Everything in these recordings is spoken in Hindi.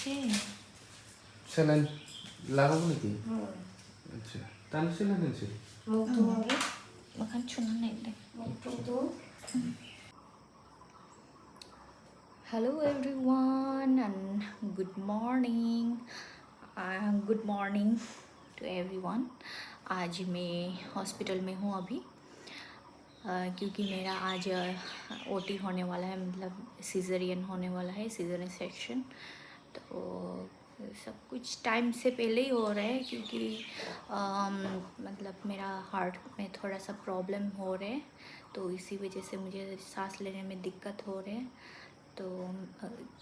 আছে স্যালাইন লাগাবো নাকি? আচ্ছা টানছিল টানছিল মুখ ধোয়াবে, ওখানে শোনা নেই রে। মুখ টুক ধো। Hello everyone and good morning to everyone. आज मैं हॉस्पिटल में हूँ अभी क्योंकि मेरा आज ओटी होने वाला है, मतलब सीजरियन होने वाला है, सीजरियन सेक्शन। तो सब कुछ टाइम से पहले ही हो रहा है क्योंकि मतलब मेरा हार्ट में थोड़ा सा प्रॉब्लम हो रहा है, तो इसी वजह से मुझे सांस लेने में दिक्कत हो रही है। तो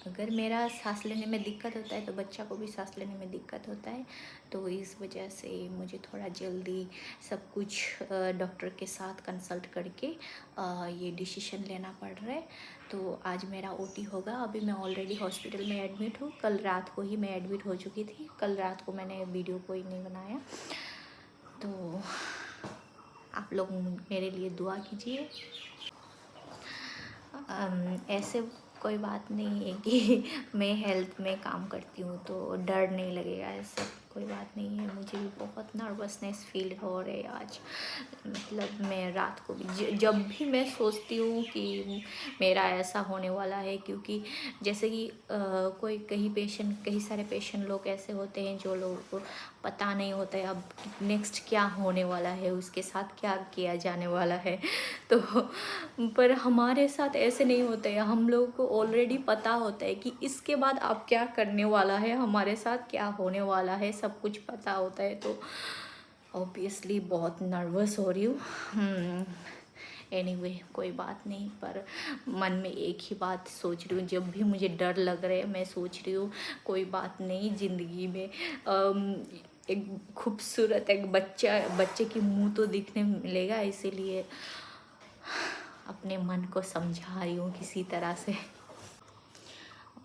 अगर मेरा सांस लेने में दिक्कत होता है तो बच्चा को भी सांस लेने में दिक्कत होता है, तो इस वजह से मुझे थोड़ा जल्दी सब कुछ डॉक्टर के साथ कंसल्ट करके ये डिसीजन लेना पड़ रहा है। तो आज मेरा ओटी होगा। अभी मैं ऑलरेडी हॉस्पिटल में एडमिट हूँ। कल रात को ही मैं एडमिट हो चुकी थी। कल रात को मैंने वीडियो कोई नहीं बनाया, तो आप लोग मेरे लिए दुआ कीजिए। ऐसे कोई बात नहीं है कि मैं हेल्थ में काम करती हूँ तो डर नहीं लगेगा, ऐसा कोई बात नहीं है। मुझे भी बहुत नर्वसनेस फील हो रही है आज। मतलब मैं रात को भी जब भी मैं सोचती हूँ कि मेरा ऐसा होने वाला है, क्योंकि जैसे कि कई सारे पेशेंट लोग ऐसे होते हैं जो लोगों को पता नहीं होता है अब नेक्स्ट क्या होने वाला है, उसके साथ क्या किया जाने वाला है। तो पर हमारे साथ ऐसे नहीं होता है। हम लोगों को ऑलरेडी पता होता है कि इसके बाद अब क्या करने वाला है, हमारे साथ क्या होने वाला है, सब कुछ पता होता है। तो ऑब्वियसली बहुत नर्वस हो रही हूँ। एनीवे कोई बात नहीं, पर मन में एक ही बात सोच रही हूँ। जब भी मुझे डर लग रहा है मैं सोच रही हूँ कोई बात नहीं, ज़िंदगी में एक खूबसूरत एक बच्चे की मुंह तो दिखने मिलेगा, इसीलिए अपने मन को समझा रही हूँ किसी तरह से।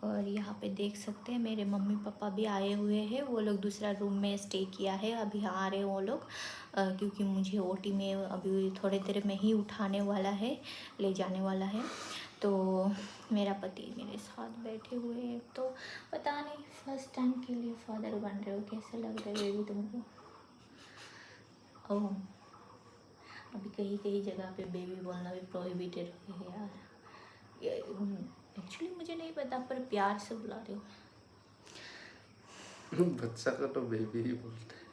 और यहाँ पे देख सकते हैं मेरे मम्मी पापा भी आए हुए हैं। वो लोग दूसरा रूम में स्टे किया है, अभी आ रहे हैं वो लोग क्योंकि मुझे ओटी में अभी थोड़ी देर में ही उठाने वाला है, ले जाने वाला है। तो मेरा पति मेरे साथ बैठे हुए हैं। तो पता नहीं फर्स्ट टाइम के लिए फादर बन रहे हो, कैसे लग रहा है बेबी तुमको? ओह, अभी कई जगह पे बेबी बोलना भी प्रोहिबिटेड है यार। एक्चुअली मुझे नहीं पता, पर प्यार से बुला रही हूँ। बच्चा को तो बेबी ही बोलते हैं।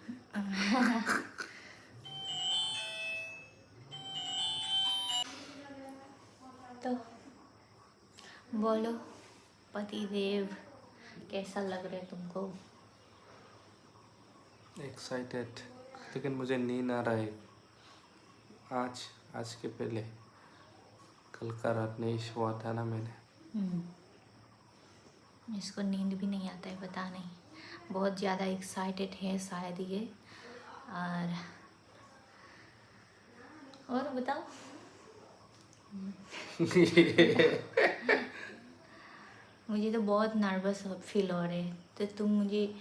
तो बोलो पति देव, कैसा लग रहा है तुमको? एक्साइटेड, लेकिन मुझे नींद आ रहा है। आज के पहले कल का रात नहीं सोया था ना मैंने। इसको नींद भी नहीं आता है, पता नहीं, बहुत ज़्यादा एक्साइटेड है शायद ये। और बताओ। मुझे तो बहुत नर्वस फील हो रहे हैं, तो तुम मुझे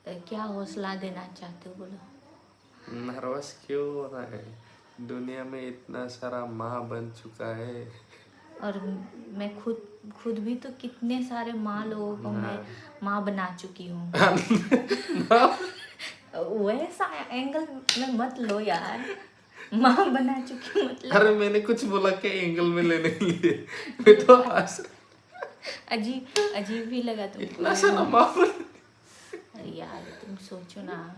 क्या हौसला देना चाहते हो, बोलो। नर्वस क्यों हो रहा है? दुनिया में इतना सारा माँ बन चुका है। और मैं खुद भी तो कितने सारे माँ लोगों को मैं माँ बना चुकी हूँ। वैसा एंगल में मत लो यार, माँ बना चुकी मतलब। अरे मैंने कुछ बोला क्या एंगल में लेने के लिए? मैं तो अजीब भी लगा तुमको? इतना सारा माँ बन। अरे यार तुम सोचो ना,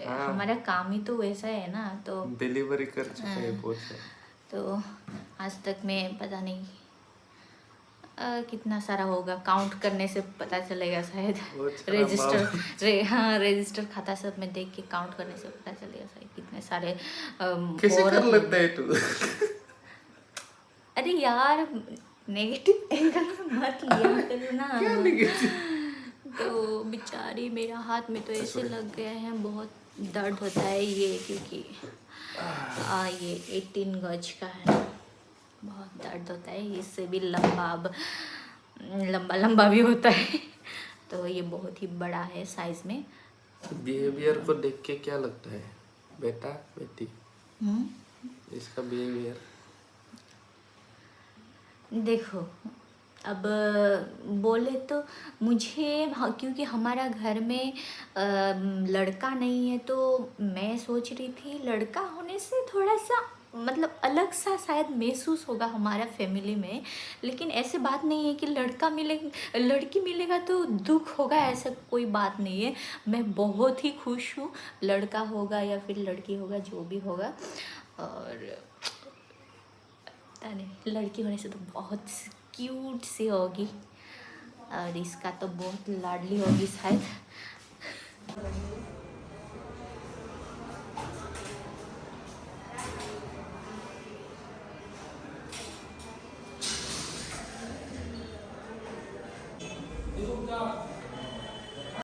हमारा काम ही तो वैसा है ना। तो डिलीवरी कर चुका है बहुत सारा। तो आज तक मैं पता नहीं कितना सारा होगा, काउंट करने से पता चलेगा शायद। रजिस्टर खाता सब में देख के काउंट करने से पता चलेगा शायद कितने सारे कैसे कर लेता है तू? अरे यार नेगेटिव एंगल में मत लिया करो ना। क्या नेगेटिव? तो बेचारी मेरा हाथ में तो ऐसे लग गए हैं, बहुत दर्द होता है ये, क्योंकि ये 18 गज का है, बहुत दर्द होता है। इससे भी लंबा भी होता है। तो ये बहुत ही बड़ा है साइज में। बिहेवियर को देख के क्या लगता है बेटा बेटी? इसका बिहेवियर देखो, अब बोले तो मुझे क्योंकि हमारा घर में लड़का नहीं है, तो मैं सोच रही थी लड़का होने से थोड़ा सा मतलब अलग सा शायद महसूस होगा हमारा फैमिली में। लेकिन ऐसे बात नहीं है कि लड़की मिलेगा तो दुख होगा, ऐसा कोई बात नहीं है। मैं बहुत ही खुश हूँ, लड़का होगा या फिर लड़की होगा, जो भी होगा। और पता नहीं, लड़की होने से तो बहुत क्यूट सी होगी, और इसका तो बहुत लाडली होगी शायद।